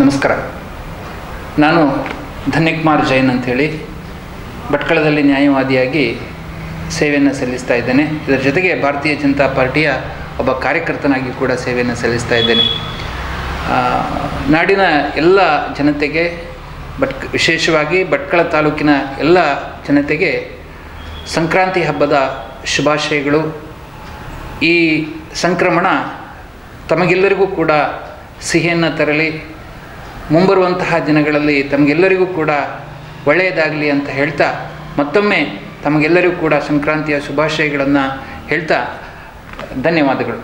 ನಮಸ್ಕಾರ. ನಾನು ಧನ್ಯಕುಮಾರ್ ಜೈನ್ ಅಂಥೇಳಿ ಭಟ್ಕಳದಲ್ಲಿ ನ್ಯಾಯವಾದಿಯಾಗಿ ಸೇವೆಯನ್ನು ಸಲ್ಲಿಸ್ತಾ ಇದ್ದೇನೆ. ಇದರ ಜೊತೆಗೆ ಭಾರತೀಯ ಜನತಾ ಪಾರ್ಟಿಯ ಒಬ್ಬ ಕಾರ್ಯಕರ್ತನಾಗಿ ಕೂಡ ಸೇವೆಯನ್ನು ಸಲ್ಲಿಸ್ತಾ ಇದ್ದೇನೆ. ನಾಡಿನ ಎಲ್ಲ ಜನತೆಗೆ ವಿಶೇಷವಾಗಿ ಭಟ್ಕಳ ತಾಲೂಕಿನ ಎಲ್ಲ ಜನತೆಗೆ ಸಂಕ್ರಾಂತಿ ಹಬ್ಬದ ಶುಭಾಶಯಗಳು. ಈ ಸಂಕ್ರಮಣ ತಮಗೆಲ್ಲರಿಗೂ ಕೂಡ ಸಿಹಿಯನ್ನು ತರಲಿ, ಮುಂಬರುವಂತಹ ದಿನಗಳಲ್ಲಿ ತಮಗೆಲ್ಲರಿಗೂ ಕೂಡ ಒಳ್ಳೆಯದಾಗಲಿ ಅಂತ ಹೇಳ್ತಾ ಮತ್ತೊಮ್ಮೆ ತಮಗೆಲ್ಲರಿಗೂ ಕೂಡ ಸಂಕ್ರಾಂತಿಯ ಶುಭಾಶಯಗಳನ್ನು ಹೇಳ್ತಾ ಧನ್ಯವಾದಗಳು.